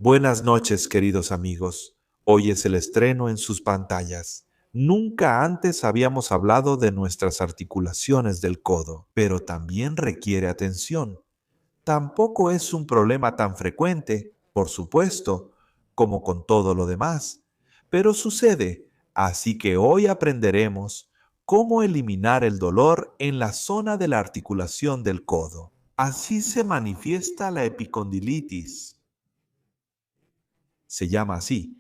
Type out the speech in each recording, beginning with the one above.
Buenas noches, queridos amigos. Hoy es el estreno en sus pantallas. Nunca antes habíamos hablado de nuestras articulaciones del codo, pero también requiere atención. Tampoco es un problema tan frecuente, por supuesto, como con todo lo demás, pero sucede, así que hoy aprenderemos cómo eliminar el dolor en la zona de la articulación del codo. Así se manifiesta la epicondilitis. Se llama así,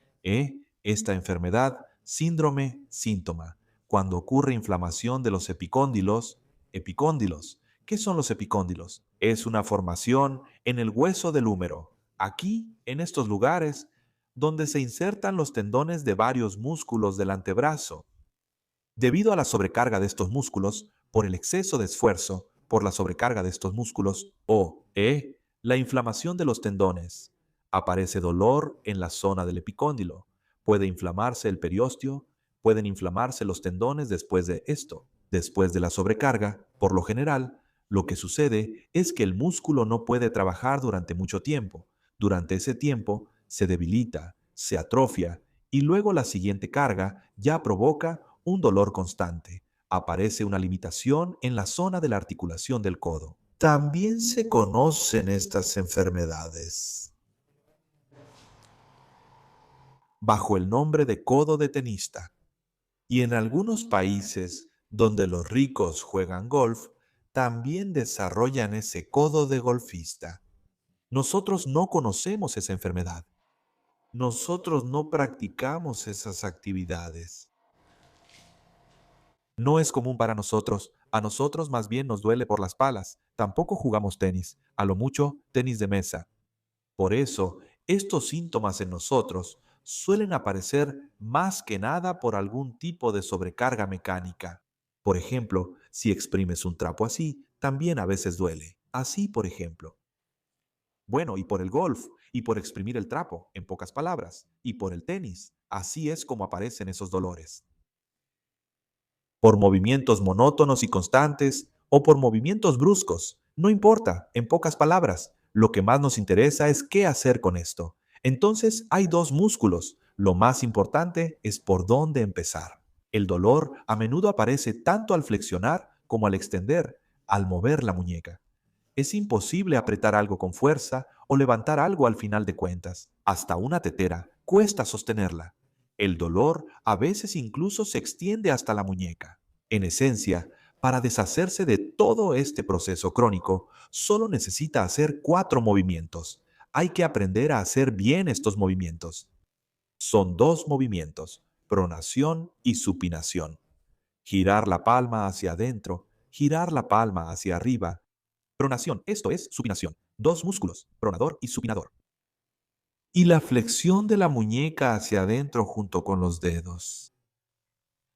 esta enfermedad, síndrome, síntoma, cuando ocurre inflamación de los epicóndilos. Epicóndilos. ¿Qué son los epicóndilos? Es una formación en el hueso del húmero, aquí, en estos lugares, donde se insertan los tendones de varios músculos del antebrazo. Debido a la sobrecarga de estos músculos, por el exceso de esfuerzo, por la sobrecarga de estos músculos, la inflamación de los tendones, aparece dolor en la zona del epicóndilo. Puede inflamarse el periósteo, pueden inflamarse los tendones después de esto. Después de la sobrecarga, por lo general, lo que sucede es que el músculo no puede trabajar durante mucho tiempo. Durante ese tiempo se debilita, se atrofia y luego la siguiente carga ya provoca un dolor constante. Aparece una limitación en la zona de la articulación del codo. También se conocen estas enfermedades bajo el nombre de codo de tenista. Y en algunos países donde los ricos juegan golf, también desarrollan ese codo de golfista. Nosotros no conocemos esa enfermedad. Nosotros no practicamos esas actividades. No es común para nosotros. A nosotros más bien nos duele por las palas. Tampoco jugamos tenis. A lo mucho, tenis de mesa. Por eso, estos síntomas en nosotros suelen aparecer más que nada por algún tipo de sobrecarga mecánica. Por ejemplo, si exprimes un trapo así, también a veces duele. Así, por ejemplo. Bueno, y por el golf, y por exprimir el trapo, en pocas palabras, y por el tenis. Así es como aparecen esos dolores. Por movimientos monótonos y constantes o por movimientos bruscos. No importa, en pocas palabras, lo que más nos interesa es qué hacer con esto. Entonces hay dos músculos. Lo más importante es por dónde empezar. El dolor a menudo aparece tanto al flexionar como al extender, al mover la muñeca. Es imposible apretar algo con fuerza o levantar algo al final de cuentas. Hasta una tetera cuesta sostenerla. El dolor a veces incluso se extiende hasta la muñeca. En esencia, para deshacerse de todo este proceso crónico, solo necesita hacer 4 movimientos. Hay que aprender a hacer bien estos movimientos. Son 2 movimientos, pronación y supinación. Girar la palma hacia adentro, girar la palma hacia arriba. Pronación, esto es supinación. 2 músculos, pronador y supinador. Y la flexión de la muñeca hacia adentro junto con los dedos.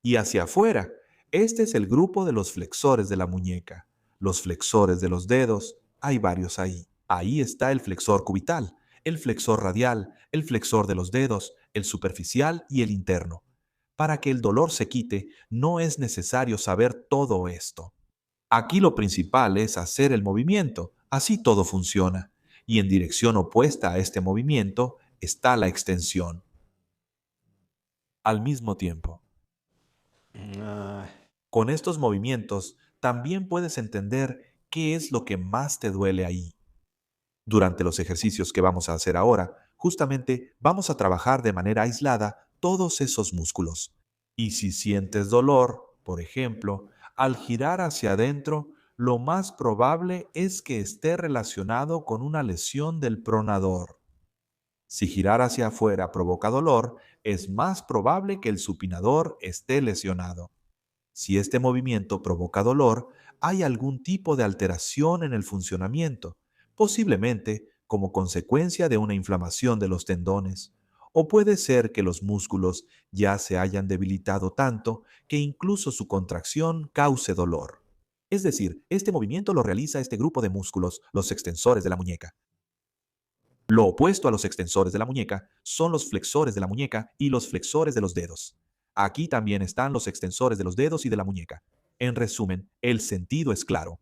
Y hacia afuera. Este es el grupo de los flexores de la muñeca. Los flexores de los dedos, hay varios ahí. Ahí está el flexor cubital, el flexor radial, el flexor de los dedos, el superficial y el interno. Para que el dolor se quite, no es necesario saber todo esto. Aquí lo principal es hacer el movimiento, así todo funciona. Y en dirección opuesta a este movimiento está la extensión. Al mismo tiempo. Ah, Con estos movimientos también puedes entender qué es lo que más te duele ahí. Durante los ejercicios que vamos a hacer ahora, justamente vamos a trabajar de manera aislada todos esos músculos. Y si sientes dolor, por ejemplo, al girar hacia adentro, lo más probable es que esté relacionado con una lesión del pronador. Si girar hacia afuera provoca dolor, es más probable que el supinador esté lesionado. Si este movimiento provoca dolor, hay algún tipo de alteración en el funcionamiento, posiblemente como consecuencia de una inflamación de los tendones. O puede ser que los músculos ya se hayan debilitado tanto que incluso su contracción cause dolor. Es decir, este movimiento lo realiza este grupo de músculos, los extensores de la muñeca. Lo opuesto a los extensores de la muñeca son los flexores de la muñeca y los flexores de los dedos. Aquí también están los extensores de los dedos y de la muñeca. En resumen, el sentido es claro.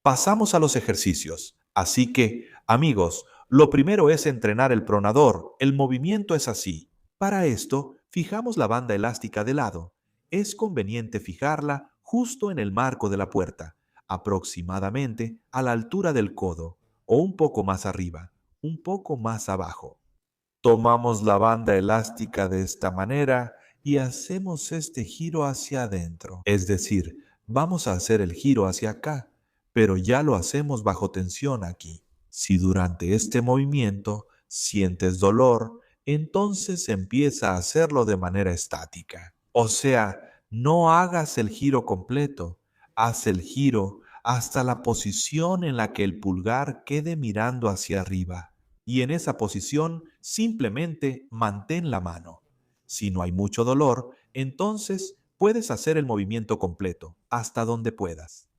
Pasamos a los ejercicios. Así que, amigos, Lo primero es entrenar el pronador. El movimiento es así. Para esto, fijamos la banda elástica de lado. Es conveniente fijarla justo en el marco de la puerta, aproximadamente a la altura del codo, o un poco más arriba, un poco más abajo. Tomamos la banda elástica de esta manera y hacemos este giro hacia adentro. Es decir, vamos a hacer el giro hacia acá, pero ya lo hacemos bajo tensión aquí. Si durante este movimiento sientes dolor, entonces empieza a hacerlo de manera estática. O sea, no hagas el giro completo, haz el giro hasta la posición en la que el pulgar quede mirando hacia arriba. Y en esa posición simplemente mantén la mano. Si no hay mucho dolor, entonces puedes hacer el movimiento completo, hasta donde puedas.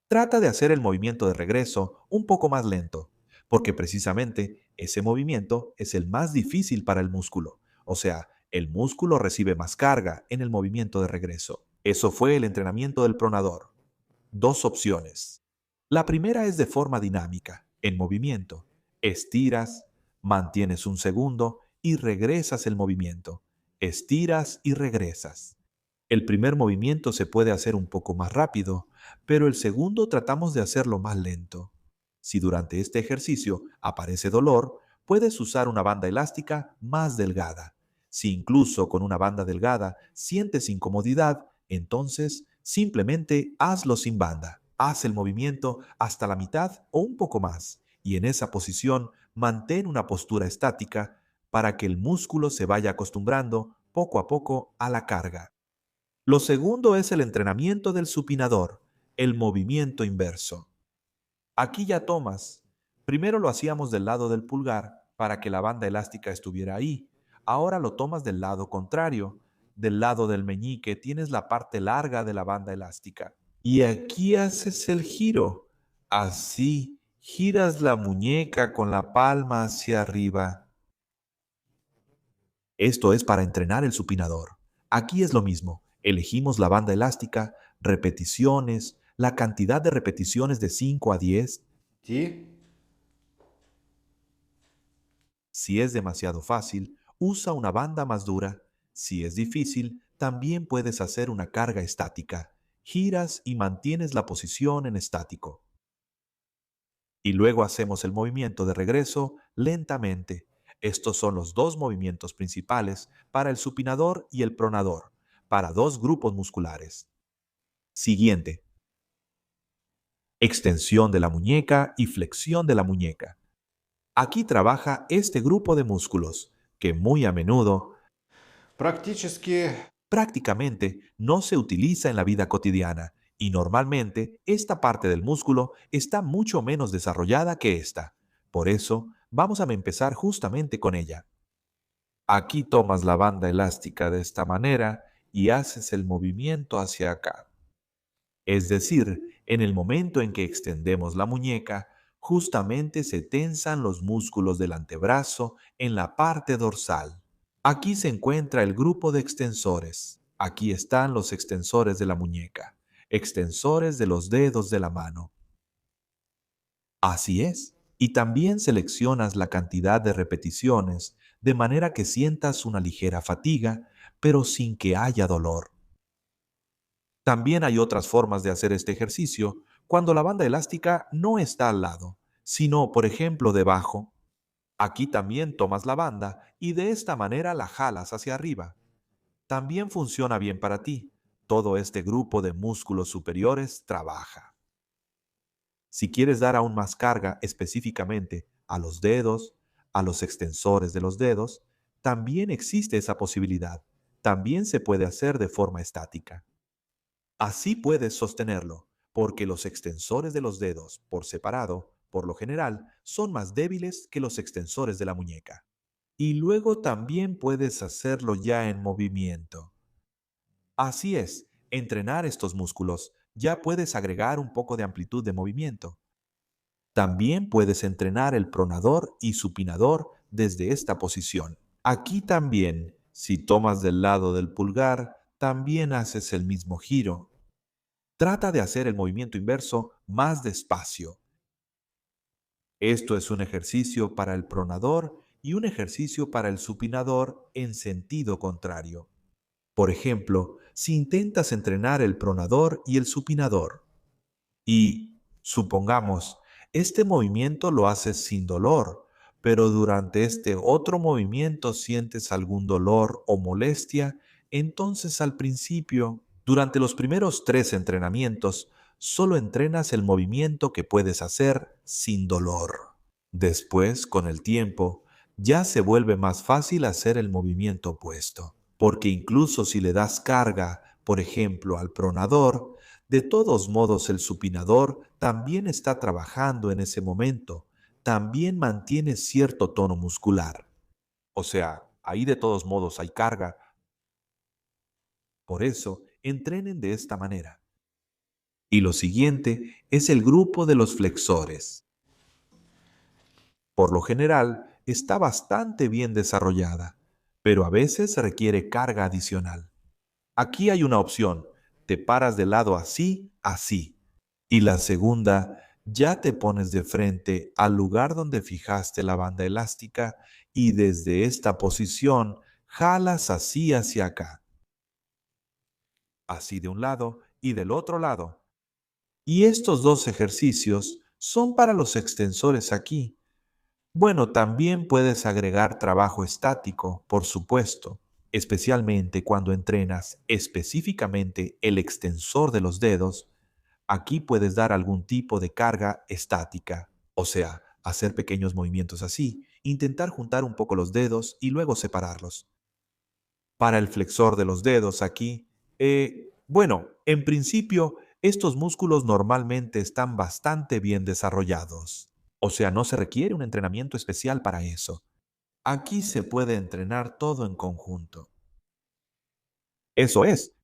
Trata de hacer el movimiento de regreso un poco más lento, porque precisamente ese movimiento es el más difícil para el músculo. O sea, el músculo recibe más carga en el movimiento de regreso. Eso fue el entrenamiento del pronador. Dos opciones. La primera es de forma dinámica, en movimiento. Estiras, mantienes un segundo y regresas el movimiento. Estiras y regresas. El primer movimiento se puede hacer un poco más rápido, pero el segundo tratamos de hacerlo más lento. Si durante este ejercicio aparece dolor, puedes usar una banda elástica más delgada. Si incluso con una banda delgada sientes incomodidad, entonces simplemente hazlo sin banda. Haz el movimiento hasta la mitad o un poco más, y en esa posición mantén una postura estática para que el músculo se vaya acostumbrando poco a poco a la carga. Lo segundo es el entrenamiento del supinador, el movimiento inverso. Aquí ya tomas. Primero lo hacíamos del lado del pulgar para que la banda elástica estuviera ahí. Ahora lo tomas del lado contrario. Del lado del meñique tienes la parte larga de la banda elástica. Y aquí haces el giro. Así, giras la muñeca con la palma hacia arriba. Esto es para entrenar el supinador. Aquí es lo mismo. Elegimos la banda elástica, repeticiones, la cantidad de repeticiones de 5 a 10. ¿Sí? Si es demasiado fácil, usa una banda más dura. Si es difícil, también puedes hacer una carga estática. Giras y mantienes la posición en estático. Y luego hacemos el movimiento de regreso lentamente. Estos son los dos movimientos principales para el supinador y el pronador, para dos grupos musculares. Siguiente. Extensión de la muñeca y flexión de la muñeca. Aquí trabaja este grupo de músculos, que muy a menudo Практически prácticamente no se utiliza en la vida cotidiana, y normalmente esta parte del músculo está mucho menos desarrollada que esta. Por eso, vamos a empezar justamente con ella. Aquí tomas la banda elástica de esta manera y haces el movimiento hacia acá. Es decir, en el momento en que extendemos la muñeca, justamente se tensan los músculos del antebrazo en la parte dorsal. Aquí se encuentra el grupo de extensores. Aquí están los extensores de la muñeca, extensores de los dedos de la mano. Así es. Y también seleccionas la cantidad de repeticiones de manera que sientas una ligera fatiga, pero sin que haya dolor. También hay otras formas de hacer este ejercicio cuando la banda elástica no está al lado, sino, por ejemplo, debajo. Aquí también tomas la banda y de esta manera la jalas hacia arriba. También funciona bien para ti. Todo este grupo de músculos superiores trabaja. Si quieres dar aún más carga específicamente a los dedos, a los extensores de los dedos, también existe esa posibilidad. También se puede hacer de forma estática. Así puedes sostenerlo, porque los extensores de los dedos, por separado, por lo general, son más débiles que los extensores de la muñeca. Y luego también puedes hacerlo ya en movimiento. Así es, entrenar estos músculos ya puedes agregar un poco de amplitud de movimiento. También puedes entrenar el pronador y supinador desde esta posición. Aquí también, si tomas del lado del pulgar, también haces el mismo giro. Trata de hacer el movimiento inverso más despacio. Esto es un ejercicio para el pronador y un ejercicio para el supinador en sentido contrario. Por ejemplo, si intentas entrenar el pronador y el supinador, y, supongamos, este movimiento lo haces sin dolor, pero durante este otro movimiento sientes algún dolor o molestia, entonces al principio, durante los primeros 3 entrenamientos, solo entrenas el movimiento que puedes hacer sin dolor. Después, con el tiempo, ya se vuelve más fácil hacer el movimiento opuesto, porque incluso si le das carga, por ejemplo, al pronador, de todos modos, el supinador también está trabajando en ese momento, también mantiene cierto tono muscular. O sea, ahí de todos modos hay carga. Por eso, entrenen de esta manera. Y lo siguiente es el grupo de los flexores. Por lo general, está bastante bien desarrollada, pero a veces requiere carga adicional. Aquí hay una opción. Te paras de lado así, así. Y la segunda, ya te pones de frente al lugar donde fijaste la banda elástica y desde esta posición jalas así hacia acá, así de un lado y del otro lado. Y estos dos ejercicios son para los extensores aquí. Bueno, también puedes agregar trabajo estático, por supuesto, especialmente cuando entrenas específicamente el extensor de los dedos. Aquí puedes dar algún tipo de carga estática, o sea, hacer pequeños movimientos así, intentar juntar un poco los dedos y luego separarlos. Para el flexor de los dedos aquí, bueno, en principio, estos músculos normalmente están bastante bien desarrollados. O sea, no se requiere un entrenamiento especial para eso. Aquí se puede entrenar todo en conjunto. Eso es.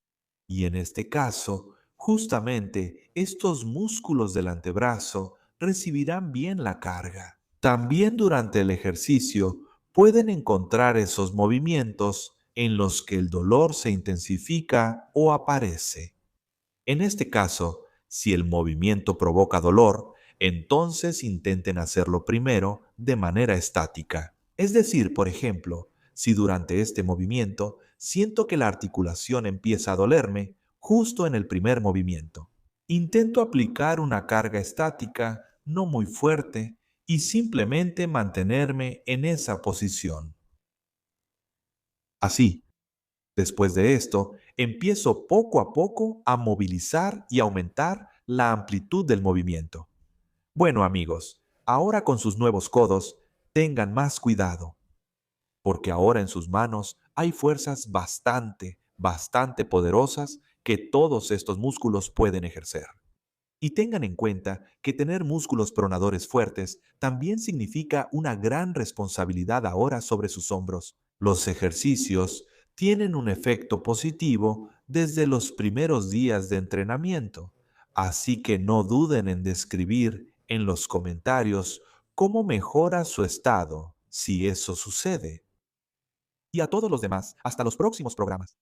Y en este caso, justamente estos músculos del antebrazo recibirán bien la carga. También durante el ejercicio pueden encontrar esos movimientos en los que el dolor se intensifica o aparece. En este caso, si el movimiento provoca dolor, entonces intenten hacerlo primero de manera estática. Es decir, por ejemplo, si durante este movimiento siento que la articulación empieza a dolerme justo en el primer movimiento, intento aplicar una carga estática no muy fuerte y simplemente mantenerme en esa posición. Así, después de esto, empiezo poco a poco a movilizar y aumentar la amplitud del movimiento. Bueno, amigos, ahora con sus nuevos codos, tengan más cuidado, porque ahora en sus manos hay fuerzas bastante poderosas que todos estos músculos pueden ejercer. Y tengan en cuenta que tener músculos pronadores fuertes también significa una gran responsabilidad ahora sobre sus hombros. Los ejercicios tienen un efecto positivo desde los primeros días de entrenamiento, así que no duden en describir en los comentarios cómo mejora su estado si eso sucede. Y a todos los demás, hasta los próximos programas.